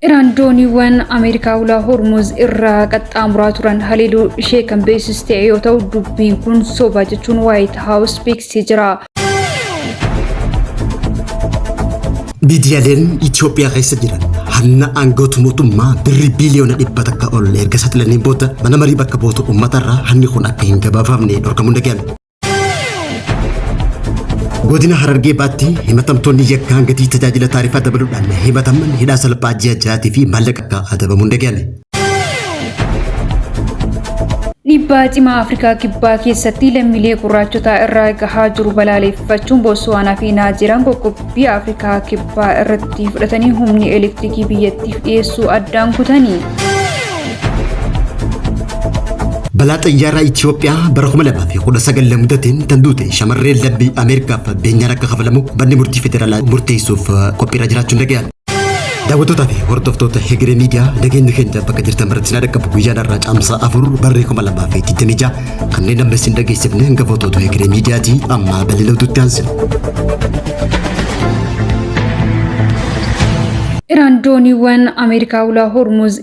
إيران دونيوان أمريكا ولا هرمز قد أمراتوران هليلو شيكن بيسس تعيوتو دبين كون صوبة جتون وايت هاوس بيكس جرا بيديالين إثيوبيا غيسا جيران هنا أنغوت موتوما بري بليون إبتاكا أول إرغسات لنين بوتا منا مريبا كبوتو أمتارا هني خون أكين كبافامني نوركمون دقيان godina harargee baatti himatamtoonni yakkaan gatii tajaajila taarifaa dabaluudhaan himataman hidhaa salphaa jajaatii fi maallaqa adabamuun dhaga'ame. Dhiibbaa cimaa Afrikaa kibbaa keessatti lammiilee gurraachotaa irraa gahaa jiru balaaleffachuun Bootsuwaanaa fi Naajeeriyaan qoqqobbii Afrikaa kibbaa irratti fudhatanii humni elektirikii biyyattiif dhiyeessuu addaan kutanii. بلا طيارة إثيوبيا برغم لما في خلا سجل لمدتين تندوتي شمرين لبي أمريكا بيننا كخفلمو بني مرتي فدرال مرتي سوف كوبي رجرات جندقيان دعوتو تافي هردفتو تهجري ميديا لكن نخنجا بقدر تمرتنا ركب بوجانا راج أمسا أفر بريكم لما في تيتميجا خلينا بس ندقي سبنا نقفوتو تهجري ميديا دي أما بللو تتنسل إيران دونيوان أمريكا ولا هرمز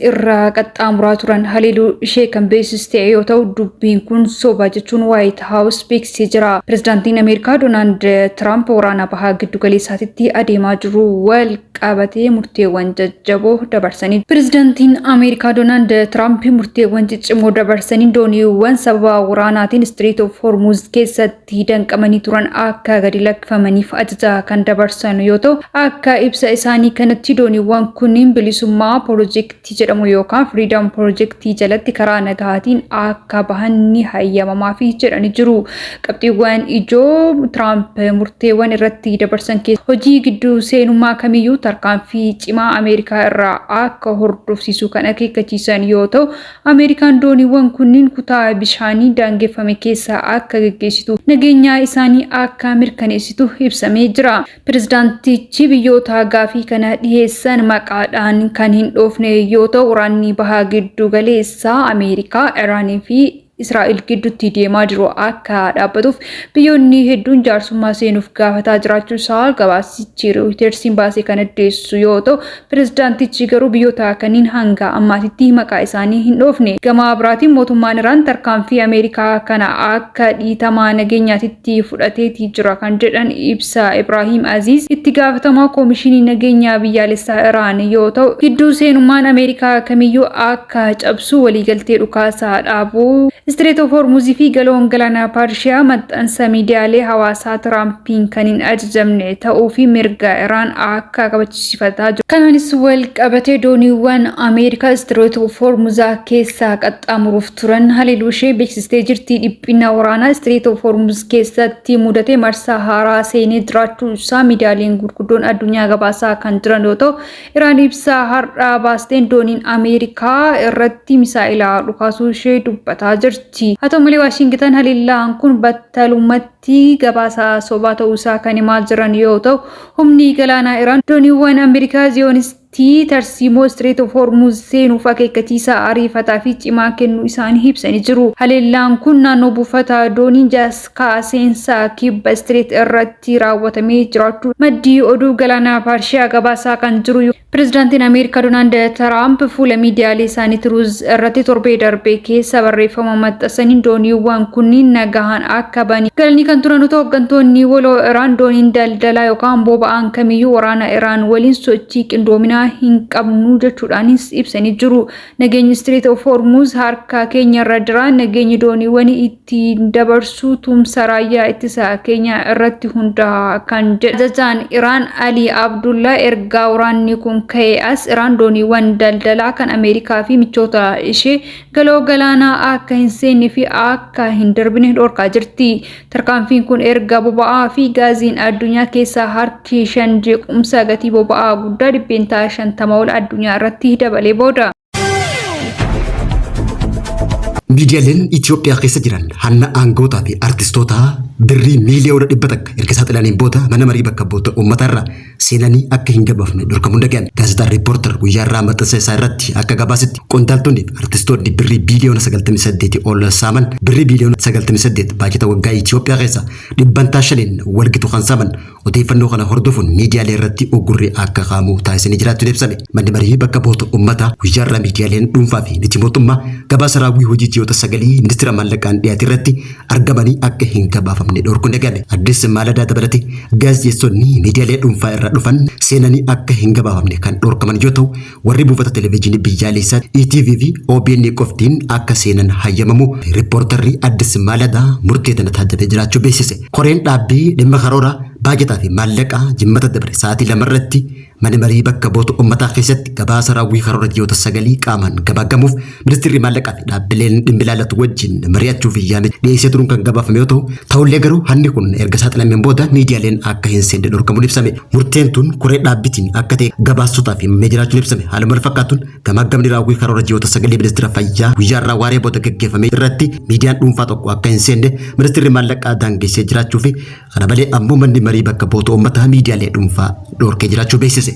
قد أمراتوران هليلو شيكن بيسس تعيوتو دبين كون صوبة جتون وايت هاوس بيكس جرا بريزيدنتين أمريكا دونالد ترامب ورانا بها قدو قليساتي أديما جرو والقابتي مرتيوان ججبو دبرسانين بريزيدنتين أمريكا دونالد ترامب مرتيوان ججمو دبرسانين دونيوان سبا وراناتين ستريت اوف هرمز كيساتي دنك أماني توران آكا غديلك فمانيف أجزا كان دبرسان يوتو آكا إبسا إساني كانت dooniiwwan kunniin bilisummaa piroojeektii jedhamu yookaan Freedom Project jalatti karaa nagaatiin akka bahan ni hayyamamaa fi jedhanii jiru. Qabxiiwwan ijoo Trump murteewwan irratti dabarsan keessa hojii gidduu seenummaa kamiyyuu tarkaanfii cimaa Ameerikaa irraa akka hordofsiisu kan akeekkachiisan yoo ta'u, Ameerikaan dooniiwwan kunniin kutaa bishaanii daangeffame keessa akka gaggeessitu nageenya isaanii akka mirkaneessitu ibsamee jira. Pirezidaantichi biyyoota gaafii kana dhiyeessan maqaadhaan kan hin dhoofne yoo ta'u waraanni bahaa giddu galeessaa Ameerikaa, Iraanii fi Israa'el gidduutti deemaa jiru akka dhaabbatuuf biyyoonni hedduun jaarsummaa seenuuf gaafataa jiraachuu isaa gabaasichi Reutersiin baasee kan addeessu yoo ta'u, pirezidaantichi garuu biyyoota kanneen hanga ammaatitti maqaa isaanii hin dhoofne. Gama biraatiin mootummaan Iraan tarkaanfii Ameerikaa kana akka dhiitamaa nageenyaatitti fudhateetii jira kan jedhan ibsa Ibrahim Aziz itti gaafatamaa koomishinii nageenyaa biyyaalessaa Iraan yoo ta'u, gidduu seenummaan Ameerikaa kamiyyuu akka cabsu waliigaltee dhukaasaa dhaabuu Strait of Hormuz fi galaana galaana Pershiyaa maxxansa miidiyaalee hawaasaa Tiraampiin kan hin ajajamne ta'uu fi mirga Iraan akka kabachiifataa jiru. Kanaanis wal qabatee dooniiwwan Ameerikaa Strait of Hormuz keessa qaxxaamuruuf turan haleeluu ishee beeksistee jirti. Dhiphina waraanaa Strait of Hormuz keessatti mudatee marsaa haaraa seenee jiraachuu isaa miidiyaaleen gurguddoon addunyaa gabaasaa kan jiran yoo ta'u, Iraan ibsa har'aa baasteen dooniin Ameerikaa irratti misaa'ilaa dhukaasuu ishee dubbataa jirti. haa ta'u malee Waashingitan haleellaan kun battalumatti gabaasaa sobaa ta'uu isaa kan himaa jiran yoo ta'u, humni galaanaa Iraan dooniiwwan Ameerikaa Ziyoonistii tarsiimoo Strait of Hormuz seenuuf akeekkachiisa ariifataa fi cimaa kennuu isaanii ibsanii jiru. Haleellaan kun naannoo buufata doonii Jaskaa seensaa kibba Strait irratti raawwatamee jiraachuu maddii oduu galaanaa Pershiyaa gabaasaa kan jiru. Pirezidaantiin Ameerikaa Doonaald Tiraamp fuula miidiyaalee isaanii Tiruuz irratti torbee darbee keessa barreeffama maxxansaniin dooniiwwan kunniin nagahaan akka bani galanii kan turan yoo ta'u, hooggantoonni waloo Iraan dooniin daldalaa yookaan boba'aan kamiyyuu waraana Iraan waliin sochii qindoominaa hin qabnu jechuudhaanis ibsanii jiru. Nageenyi Strait of Hormuz harka keenya irra jira. Nageenyi dooniiwwan ittiin dabarsuu tumsa raayyaa ittisa keenya irratti hundaa'a kan jedhan ajajaan Iraan Ali Abdullah ergaa waraanni kun ka'ee as Iraan dooniiwwan daldalaa kan Ameerikaa fi michoota ishee galaana galaanaa akka hin seennee fi akka hin darbine dhorkaa jirti. Tarkaanfiin kun erga boba'aa fi gaaziin addunyaa keessaa harki 5 jeequmsa gatii boba'aa guddaa dhibbeentaa 50 ol addunyaa irratti dabalee booda. Miidiyaaleen Itoophiyaa keessa jiran hanna aangootaa fi artistoota birrii miiliyoona 100 erga saaxilameen booda mana marii bakka bu'oota uummatarraa seenanii akka hin gabaafne dhorkamuun dhaga'ame. Gaazexaan Riippoortar guyyaarraa maxxansa isaa irratti akka gabaasetti qondaaltonni fi artistoonni birrii biiliyoona 98 ol saaman birrii biiliyoona 98 baajata waggaa Itoophiyaa keessa dhibbantaa 5 walgitu kan saaman odeeffannoo kana hordofuun miidiyaalee irratti uggurri akka qaamuu taasisanii jiraachuun ibsame. Manni marii bakka bu'oota uummataa guyyaarraa miidiyaaleen dhuunfaa fi miti mootummaa gabaasa raawwii hojii ji'oota 9 ministeera maallaqaan dhiyaate irratti argamanii akka hin gabaafamne dhorkuun dhaga'ame. Addis maaladaa dabalate gaazexeessonni miidiyaalee dhuunfaa irraa dhufan seenanii akka hin gabaafamne kan dhorkaman yoo ta'u warri buufata televezyiinii biyyaalessaa ETV fi OBN qoftiin akka seenan hayyamamu riippoortarri Addis maaladaa murtee tana taajjabee jiraachuu beeksise. Koreen dhaabbii dhimma karoora baajataa fi maallaqaa jimmata dabre sa'aatii 2 irratti mana marii bakka bu'oota uummataa keessatti gabaasa raawwii karoora ji'oota 9 qaamaan gabaagamuuf ministeerri maallaqaa fi dhaabbileen dhimmi ilaallatu wajjin mari'achuuf yaame dhiyeessee turuun kan gabaafame yoo ta'u ta'ullee garuu hanni kun erga saaxilameen booda miidiyaaleen akka hin seenne dhorkamuun ibsame. Murteen tun koree dhaabbitiin akka ta'e gabaasotaaf himamee jiraachuun ibsame. Haaluma fakkaatuun gamaggamni raawwii karoora ji'oota 9 ministeera fayyaa guyyaarraa waaree booda gaggeeffame irratti miidiyaan dhuunfaa tokko akka hin seenne ministeerri maallaqaa daangeessee jiraachuu fi kana malee ammoo manni marii bakka bu'oota uummataa miidiyaalee dhuunfaa dhorkee jiraachuu beeksise.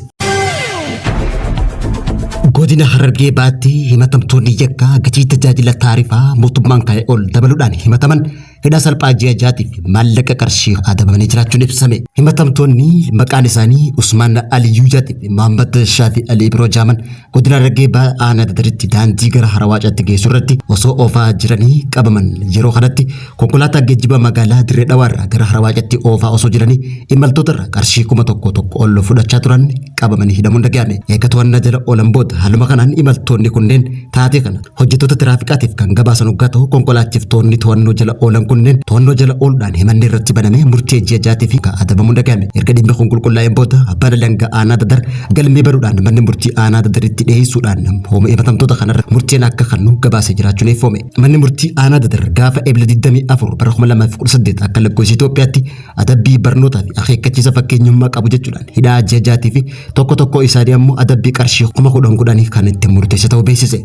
Godina Harargee baatti himatamtoonni yakka gatii tajaajila taarifaa mootummaan kaa'e ol dabaluudhaan himataman hidhaa salphaa ji'a jaatiif maallaqa qarshii adabamanii jiraachuun ibsame. Himatamtoonni maqaan isaanii Usmaan Aliyyuu Jaatiif Muhammad Shaafi Alii biroo jaaman godina Harargee aanaa dadaritti daandii gara Harawaacaatti geessu irratti osoo oofaa jiranii qabaman. Yeroo kanatti konkolaataa geejjiba magaalaa Dirree Dhawaarraa gara Harawaacaatti oofaa osoo jiranii imaltoota irraa qarshii 1,000 ol fudhachaa turan qabamanii hidhamuun dhaga'ame. Eega to'annaa jala oolan booda haaluma kanaan imaltoonni kunneen taatee kana hojjettoota tiraafikaatiif kan gabaasan hoggaa ta'u konkolaachiftonni to'annoo jala oolan kunneen to'annoo jala ooluudhaan himanni irratti banamee murtee ji'a jaatiif adabamuun dhaga'ame. Erga dhimmi kun qulqullaa'een booda abbaan alangaa aanaa dadar galmee baruudhaan manni murtii aanaa dadaritti dhiyeessuudhaan himatamtoota kanarra murteen akka kennu gabaasee jiraachuun eeffame. Manni murtii aanaa dadar gaafa eebila 24 bara 2018 akka lakkoofsa Itoophiyaatti adabbii barnootaa fi akeekkachiisa fakkeenyummaa qabu jechuudhaan hidhaa ji'a jaatii fi tokko isaanii ammoo adabbii qarshii 10,000 kan itti murteesse ta'uu beeksise.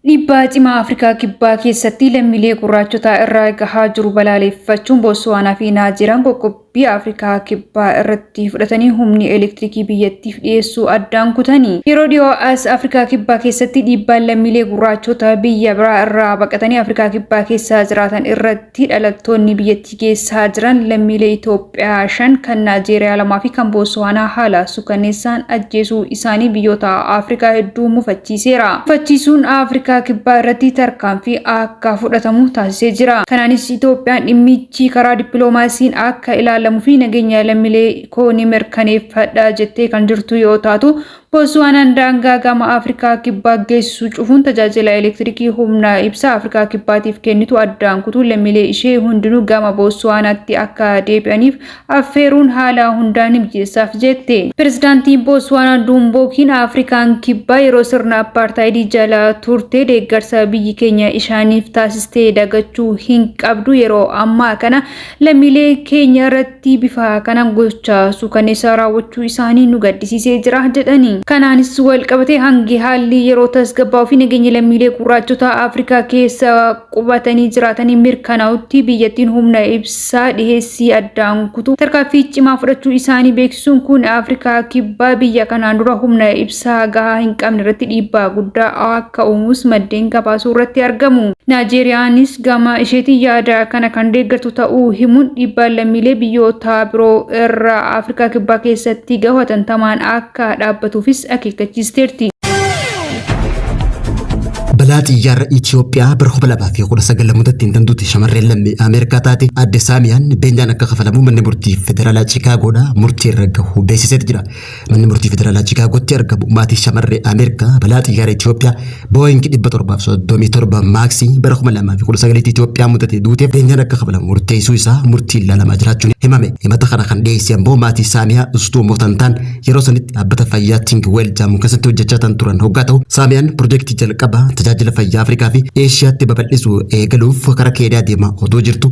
Dhiibbaa cimaa Afrikaa Kibbaa keessatti lammiilee gurraachotaa irraa gahaa jiru balaaleffachuun Bootsuwaanaa fi Naajeeriyaan qoqqobbii Afrikaa Kibbaa irratti fudhatanii humni elektirikii biyyattiif dhiyeessuu addaan kutanii. Yeroo dhiyoo as Afrikaa Kibbaa keessatti dhiibbaan lammiilee gurraachotaa biyya biraa irraa baqatanii Afrikaa Kibbaa keessa jiraatan irratti dhalattoonni biyyattii keessaa jiran lammiilee Itoophiyaa 5 kan Naajeeriyaa 2 fi kan Bootsuwaanaa haala suukanneessaan ajjeesuu isaanii biyyoota Afrikaa hedduu mufachiiseera. Mufachiisuun Afrikaa Kibbaa irratti tarkaanfii akka fudhatamu taasisee jira. Kanaanis Itoophiyaan dhimmichi karaa dippiloomaasiin akka ilaalamuu fi nageenya lammiilee koo ni mirkaneeffadha jettee kan jirtu yoo taatu Bootsuwaanaan daangaa gama Afrikaa Kibbaa geessu cufuun tajaajila elektirikii humna ibsaa Afrikaa Kibbaatiif kennitu addaan kutuu lammiilee ishee hundinuu gama Bootsuwaanaatti akka deebi'aniif affeeruun haala hundaan mijeessaaf jette. Pirezidaantiin Bootsuwaanaa Dumbookiin Afrikaan Kibbaa yeroo sirna apartaayidii jala turte deeggarsa biyyi keenya isaaniif taasistee dagachuu hin qabdu. Yeroo ammaa kana lammiilee keenya irratti bifa kanaan gochaa suukanneessaa raawwachuu isaanii nu gaddisiisee jira jedhani. Kanaanis wal qabatee hangi haalli yeroo tasgabbaa'uu fi nageenya lammiilee gurraachotaa Afrikaa keessa qubatanii jiraatanii mirkanaa'utti biyyattiin humna ibsaa dhiheessii addaan kutuu tarkaanfii cimaa fudhachuu isaanii beeksisuun kun Afrikaa Kibbaa biyya kanaan dura humna ibsaa gahaa hin qabne irratti dhiibbaa guddaa akka uumuus maddeen gabaasuu irratti argamu. Naajeeriyaanis gama isheetiin yaada kana kan deeggartu ta'uu himuun dhiibbaan lammiilee biyyoota biroo irraa Afrikaa Kibbaa keessatti gahu hatattamaan akka dhaabbatuufis akeekkachiisteerti. balaa xiyyaara Itoophiyaa bara 2019 mudattiin danduutti shamarreen lammii Ameerikaa taate adde Saamiyaan beenyaan akka kafalamu manni murtii federaalaa Chicaagooda murtii irra gahu beeksisee jira. Manni murtii federaalaa Chicaagootti argamu maatii shamarree Ameerikaa balaa xiyyaara Itoophiyaa Boeing 737 Max bara 2019 Itoophiyaa mudate duuteef beenyaan akka kafalamu murteessuu isaa murtii ilaalama jiraachuun himame. Himata kana kan dhiyeesse ammoo maatii Saamiyaa ustuu mootantaan yeroo sanitti dhaabbata fayyaa Think Well jedhamu keessatti hojjechaa turan hoggaa ta'u Saamiyaan piroojeektii jalqabaa tajaajila tajaajila fayyaa Afrikaa fi Eeshiyaatti babal'isu eegaluuf karaa keedaa deemaa otoo jirtu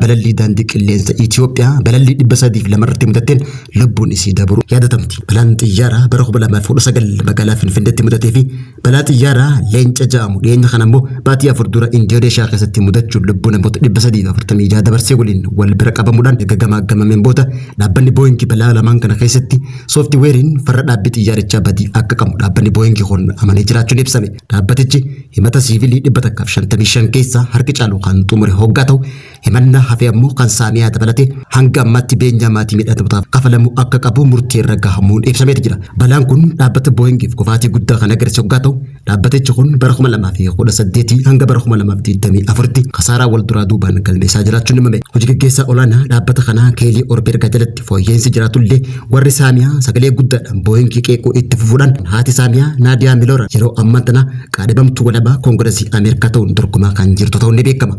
balalii daandii qilleensa Itoophiyaa balalii 302 irratti mudateen lubbuun isii dabru yaadatamti. Balaan xiyyaaraa bara 2019 magaalaa Finfinneetti mudatee fi balaa xiyyaaraa leenca ja'amu dhiyeenya kana immoo baatii 4 dura Indoneeshiyaa keessatti mudachuun lubbuun namoota 346 dabarsee waliin wal bira qabamuudhaan gaggamameen booda dhaabbanni Boeing balaa lamaan kana keessatti sooftiweeriin farra dhaabbii xiyyaarichaa badii akka qabu dhaabbanni Boeing kun amanee jiraachuun ibsame. Dhaabbatichi himata siivilii 155 keessaa harki caalu kan xumure hoggaa ta'u himannaa hafe ammoo kan saamiyaa dabalate hanga ammaatti beenyaa maatii miidhamtootaaf kafalamuu akka qabu murtii irra gahamuun ibsameeti jira. Balaan kun dhaabbata Boeingiif kufaatii guddaa kan agarsiisu hoggaa ta'u dhaabbatichi kun bara 2018 hanga bara 2024 kasaaraa wal duraa duubaan galmeessaa jiraachuun himame. Hojii gaggeessaa olaanaa dhaabbata kanaa Keelii Orbergaa jalatti fooyyeensi jiraatullee warri saamiyaa sagalee guddaadhaan Boeing qeequu itti fufuudhaan haati saamiyaa Naadiyaa Miloora yeroo ammaa tana qaadhibamtuu walabaa Koongireesii Ameerikaa ta'uun dorgomaa kan jirtu ta'uun ni beekama.